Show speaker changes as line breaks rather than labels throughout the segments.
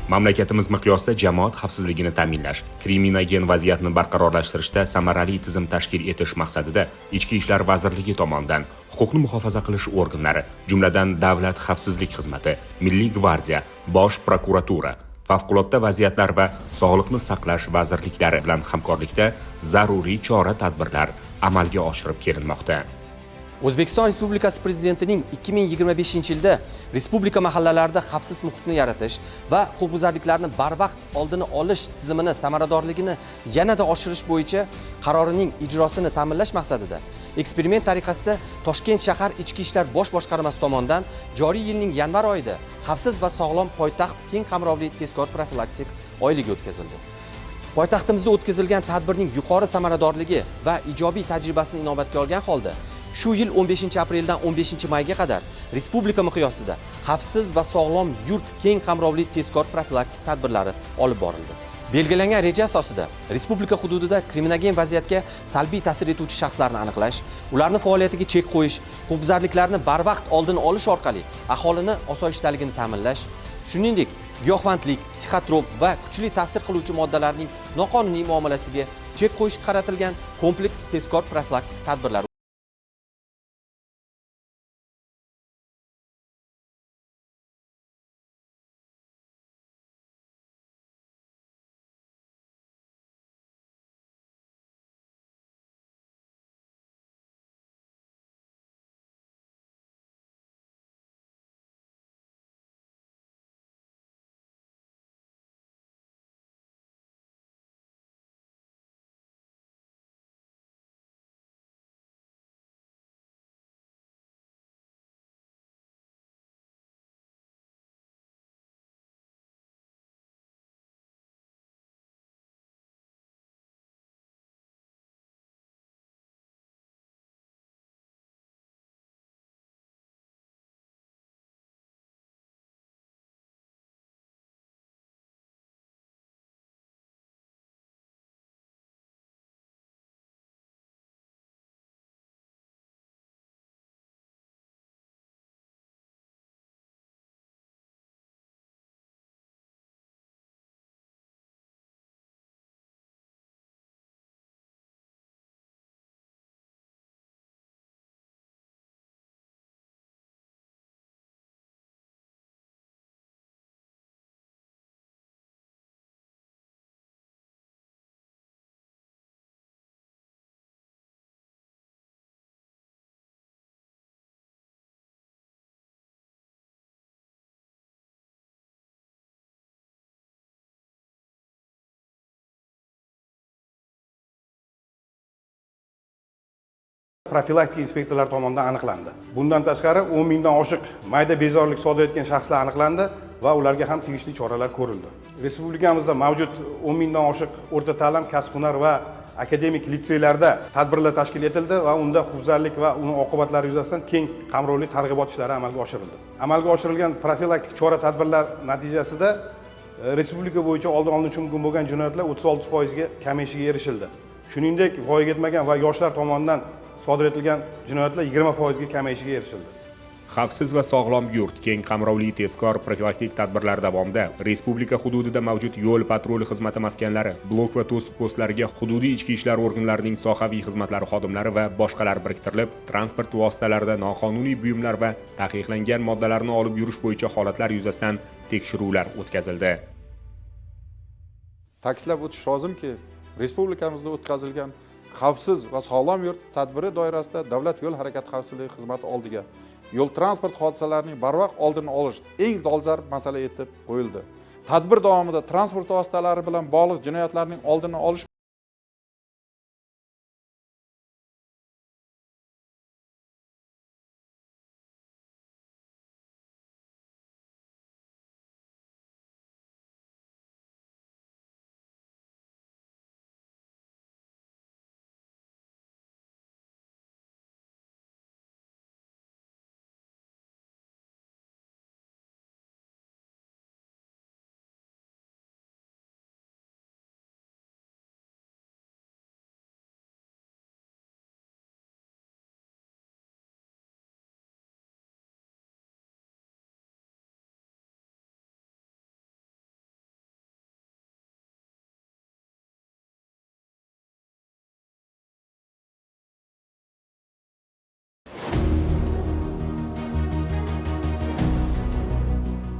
Mamlakatimiz miqyosida jamoat xavfsizligini ta'minlash, kriminogen vaziyatni barqarorlashtirishda samarali tizim tashkil etish maqsadida Ichki ishlar vazirligi tomonidan huquqni muhofaza qilish organlari, jumladan Davlat xavfsizlik xizmati, Milliy gvardiya, Bosh prokuratura, favqulodda vaziyatlar va sog'liqni saqlash vazirliklari bilan hamkorlikda zaruriy chora-tadbirlar amalga oshirib kelinmoqda.
O'zbekiston Respublikasi Prezidentining 2025-yilda respublika mahallalarida xavfsiz muhitni yaratish va huquqbuzarliklarni barvaqt oldini olish tizimini samaradorligini yanada oshirish bo'yicha qarorining ijrosini ta'minlash maqsadida eksperiment tariqasida Toshkent shahar Ichki ishlar bosh boshqarmasi tomonidan joriy yilning yanvar oyida xavfsiz va sog'lom poytaxt keng qamrovli tezkor profilaktik oyligi o'tkazildi. Poytaxtimizda o'tkazilgan tadbirning yuqori samaradorligi va ijobiy tajribasini inobatga olgan holda shu yil 15 apreldan 15 mayga qadar respublika miqyosida xavfsiz va sog'lom yurt keng qamrovli tezkor profilaktik tadbirlari olib borildi. Belgilangan reja asosida respublika hududida kriminogen vaziyatga salbiy ta'sir etuvchi shaxslarni aniqlash, ularning faoliyatiga chek qo'yish, huquqbuzarliklarni barvaqt oldini olish orqali aholini osoyishtaligini ta'minlash, shuningdek giyohvandlik, psixotrop va kuchli ta'sir qiluvchi moddalarning noqonuniy muomalasiga chek qo'yishga qaratilgan kompleks tezkor profilaktik tadbirlar
profilaktika inspektorlari tomonidan aniqlandi. Bundan tashqari 10 mingdan oshiq mayda bezorilik sodir etgan shaxslar aniqlandi va ularga ham tegishli choralar ko'rildi. Respublikamizda mavjud 10 mingdan oshiq o'rta ta'lim, kasb-hunar va akademik litseylarda tadbirlar tashkil etildi va unda huquqbuzarlik va uning oqibatlari yuzasidan keng qamrovli targ'ibot ishlari amalga oshirildi. Amalga oshirilgan profilaktik chora-tadbirlar natijasida respublika bo'yicha oldin olinishi mumkin bo'lgan jinoyatlar 36% ga kamayishiga erishildi. Shuningdek, voyaga yetmagan va yoshlar tomonidan sodir etilgan jinoyatlar 20% ga kamayishiga erishildi.
Xavfsiz va sog'lom yurt keng qamrovli tezkor profilaktik tadbirlar davomida respublika hududida mavjud yo'l patruli xizmati maskanlari, blok va to'siq postlariga hududiy ichki ishlar organlarining sohaviy xizmatlari xodimlari va boshqalar biriktirilib, transport vositalarida noqonuniy buyumlar va taqiqlangan moddalarni olib yurish bo'yicha holatlar yuzasidan tekshiruvlar o'tkazildi.
Ta'kidlab o'tish lozimki, respublikamizda o'tkazilgan xavfsiz va sog'lom yurt tadbiri doirasida Davlat yo'l harakati xavfsizligi xizmati oldiga yo'l transport hodisalarining barvaqt oldini olish eng dolzarb masala etib qo'yildi. Tadbir davomida transport vositalari bilan bog'liq jinoyatlarning oldini olish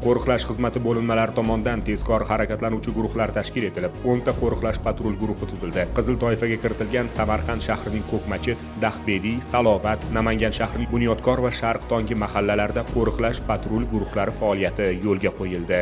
Qo'riqlash xizmati bo'linmalari tomonidan tezkor harakatlanuvchi guruhlar tashkil etilib, 10 ta qo'riqlash patrul guruhi tuzildi. Qizil toifaga kiritilgan Samarqand shahrining Ko'kmachit, Daxbediy, Salovat, Namangan shahrining Bunyodkor va Sharq Tongi mahallalarida qo'riqlash patrul guruhlari faoliyati yo'lga qo'yildi.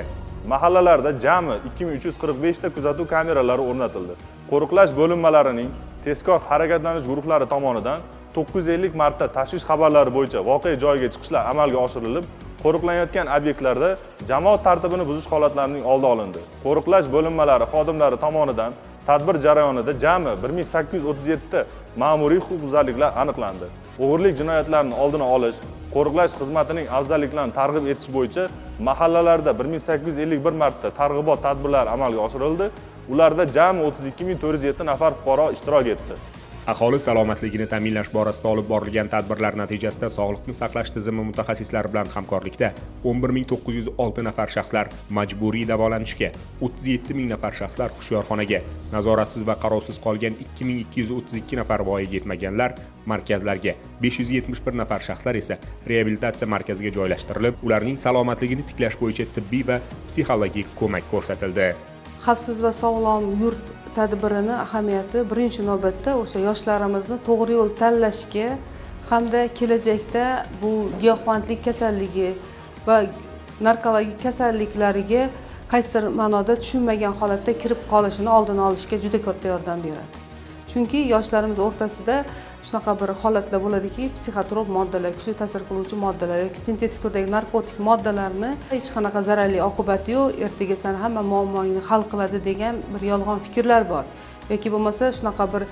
Mahallalarda jami 2345 ta kuzatuv kameralari o'rnatildi. Qo'riqlash bo'linmalarining tezkor harakatlanish guruhlari tomonidan 950 marta tashvish xabarlari bo'yicha voqea joyiga chiqishlar amalga oshirilib, qo'riqlanayotgan obyektlarda jamoat tartibini buzish holatlarining oldi olindi. Qo'riqlash bo'linmalari xodimlari tomonidan tadbir jarayonida jami 1837 ta ma'muriy huquqbuzarliklar aniqlandi. O'g'irlik jinoyatlarini oldini olish, qo'riqlash xizmatining afzalliklarini targ'ib etish bo'yicha mahallalarda 1851 marta targ'ibot tadbirlari amalga oshirildi. Ularda jami 32407 nafar fuqaro ishtirok etdi.
Aholi salomatligini ta'minlash borasida olib borilgan tadbirlar natijasida sog'liqni saqlash tizimi mutaxassislari bilan hamkorlikda 11906 nafar shaxslar majburiy davolanishga, 37000 nafar shaxslar hushyorxonaga, nazoratsiz va qarovsiz qolgan 2232 nafar voyaga yetmaganlar markazlarga, 571 nafar shaxslar esa reabilitatsiya markaziga joylashtirilib, ularning salomatligini tiklash bo'yicha tibbiy va psixologik ko'mak ko'rsatildi.
Xavfsiz va sog'lom yurt tadbirini ahamiyati birinchi navbatda o'sha yoshlarimizni to'g'ri yo'l tanlashga hamda kelajakda bu giyohvandlik kasalligi va narkologik kasalliklariga qaysidir ma'noda tushunmagan holatda kirib qolishini oldini olishga juda katta yordam beradi. Chunki yoshlarimiz o'rtasida shunaqa bir holatlar bo'ladiki, psixotrop moddalar, kuchli ta'sir qiluvchi moddalar yoki sintetik turdagi narkotik moddalarni hech qanaqa zararli oqibati yo'q, ertaga sen hamma muammongni hal qiladi degan bir yolg'on fikrlar bor. Yoki bo'lmasa shunaqa bir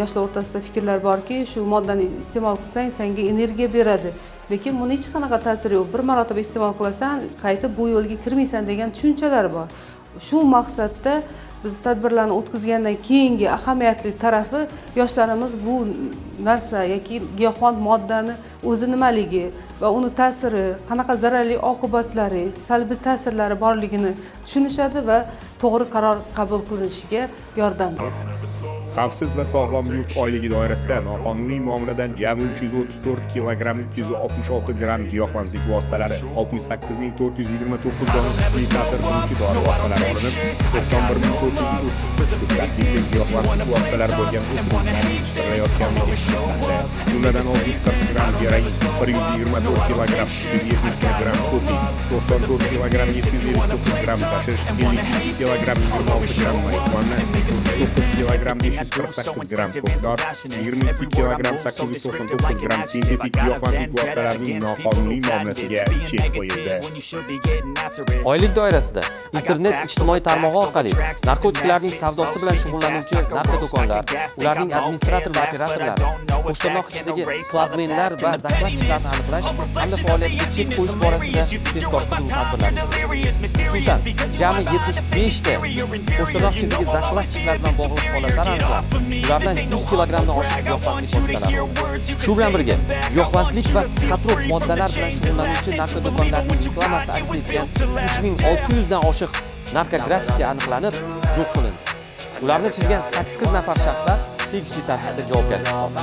yoshlar o'rtasida fikrlar borki, shu moddani iste'mol qilsang senga energiya beradi. Lekin buni hech qanaqa ta'siri yo'q. Bir marotaba iste'mol qilasan, qaytib bu yo'lga kirmaysan degan tushunchalar bor. Shu maqsadda biz tadbirlarni o'tkazgandan keyingi ahamiyatli tarafi yoshlarimiz bu narsa yoki giyohvand moddani o'zi nimaligi va uni ta'siri, qanaqa zararli oqibatlari, salbiy ta'sirlari borligini tushunishadi va to'g'ri qaror qabul qilinishiga yordam beradi.
Xavfsiz va sog'lom yurt oyligi doirasida noqonuniy muomaladan jami 334 kilogramm 266 gramm giyohvandlik vositalari, 68429 dona kuchli ta'sir qiluvchi dori vositalari olinib, 91433 tarkibli giyohvandlik vositalari bo'lgan o'simliklar yetishtirilayotganligi aniqlandi. Jumladan 640 gramm geroin, 124 kilogramm 170 gramm kokain, 94 kilogramm 759 gramm tashish, 52 kilogramm 26 gramm marihuana, 9 kilogramm 548 gramm ko'kdor, 22 kilogramm 899 gramm sintetik giyohvandlik vositalarining noqonuniy muomalasiga chek qo'yildi.
Oylik doirasida internet ijtimoiy tarmog'i orqali narkotiklarning savdosi bilan shug'ullanuvchi narko do'konlar, ularning administrator va operatorlari, pochtalar ichidagi kladmenlar va zakladchilarni aniqlash hamda faoliyatiga chek qo'yish borasida tezkor tadbirlar. Xususan, jami 75 ta pochtalar ichidagi zakladchilar bilan bog'liq holatlar aniqlandi. Ulardan 100 kilogrammdan oshiq giyohvandlik vositalari. Shu bilan birga giyohvandlik va psixotrop moddalar bilan shug'ullanuvchi narko do'konlarining reklamasi aks etgan 3600 dan oshiq narkografisi aniqlanib, yo'q qilindi. Ularni chizgan 8 nafar shaxslar tegishli tartibda javobgarlik oldi.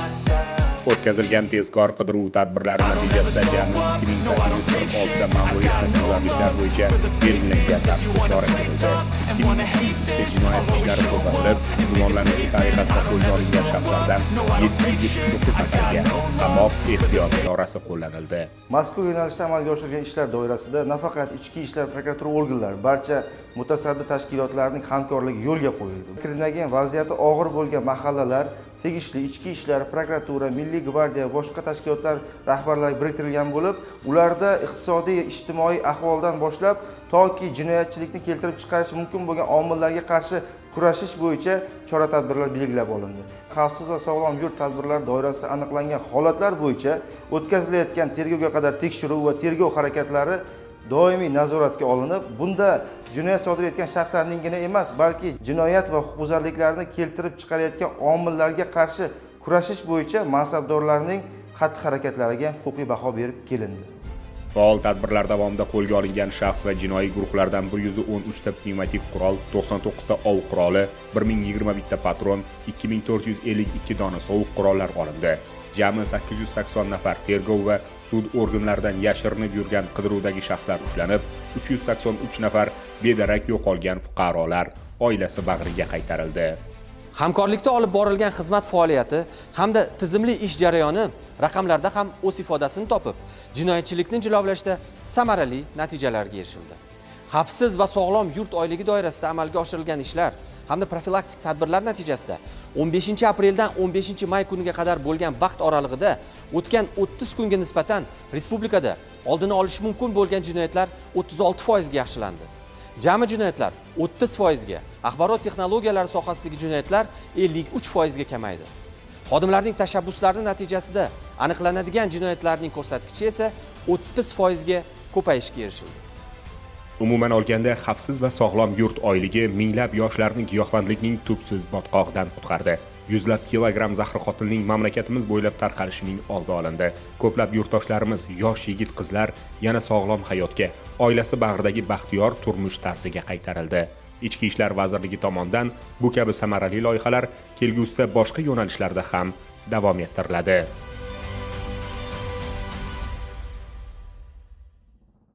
O'tkazilgan tezkor qidiruv tadbirlari natijasida jami 2846 ta ma'muriy huquqbuzarliklar bo'yicha belgilangan tartibda chora ko'rildi. 2200 jinoyat ishlari qo'zg'atilib, gumonlanuvchi tariqasida qo'lga olingan shaxslardan 779 nafariga qamoq ehtiyot chorasi qo'llanildi.
Mazkur yo'nalishda amalga oshirilgan ishlar doirasida nafaqat ichki ishlar prokuratura organlari, barcha mutasaddi tashkilotlarning hamkorligi yo'lga qo'yildi. Kiritilgan vaziyati og'ir bo'lgan mahallalar tegishli ichki ishlar prokuratura, Milliy gvardiya, boshqa tashkilotlar rahbarlari biriktirilgan bo'lib, ularda iqtisodiy, ijtimoiy ahvoldan boshlab toki jinoyatchilikni keltirib chiqarish mumkin bo'lgan omillarga qarshi kurashish bo'yicha chora-tadbirlar belgilab olindi. Xavfsiz va sog'lom yurt tadbirlari doirasida aniqlangan holatlar bo'yicha o'tkazilayotgan tergovga qadar tekshiruv va tergov harakatlari doimiy nazoratga olinib, bunda jinoyat sodir etgan shaxslarninggina emas, balki jinoyat va huquqbuzarliklarni keltirib chiqarayotgan omillarga qarshi kurashish bo'yicha mansabdorlarning xatti-harakatlariga huquqiy baho berib kelindi.
Faol tadbirlar davomida qo'lga olingan shaxs va jinoiy guruhlardan 113 ta pnevmatik qurol, 99 ta ov quroli, 1021 ta patron, 2452 dona sovuq qurollar olindi. jami 880 nafar tergov va sud organlaridan yashirinib yurgan qidiruvdagi shaxslar ushlanib, 383 nafar bedarak yo'qolgan fuqarolar oilasi bag'riga qaytarildi.
Hamkorlikda olib borilgan xizmat faoliyati hamda tizimli ish jarayoni raqamlarda ham o'z ifodasini topib, jinoyatchilikni jilovlashda samarali natijalarga erishildi. Xavfsiz va sog'lom yurt oyligi doirasida amalga oshirilgan ishlar hamda profilaktik tadbirlar natijasida 15 apreldan 15 may kuniga qadar bo'lgan vaqt oralig'ida o'tgan 30 kunga nisbatan respublikada oldini olish mumkin bo'lgan jinoyatlar 36% ga yaxshilandi. Jami jinoyatlar 30% ga, axborot texnologiyalari sohasidagi jinoyatlar 53% ga kamaydi. Xodimlarning tashabbuslari natijasida aniqlanadigan jinoyatlarning ko'rsatkichi esa 30% ga ko'payishga erishildi.
Umuman olganda, xavfsiz va sog'lom yurt oyligi minglab yoshlarni giyohvandlikning tubsiz botqog'idan qutqardi. Yuzlab kilogramm zahri qotilning mamlakatimiz bo'ylab tarqalishining oldi olindi. Ko'plab yurtdoshlarimiz, yosh yigit-qizlar yana sog'lom hayotga, oilasi bag'ridagi baxtiyor turmush tarziga qaytarildi. Ichki ishlar vazirligi tomonidan bu kabi samarali loyihalar kelgusida boshqa yo'nalishlarda ham davom ettiriladi.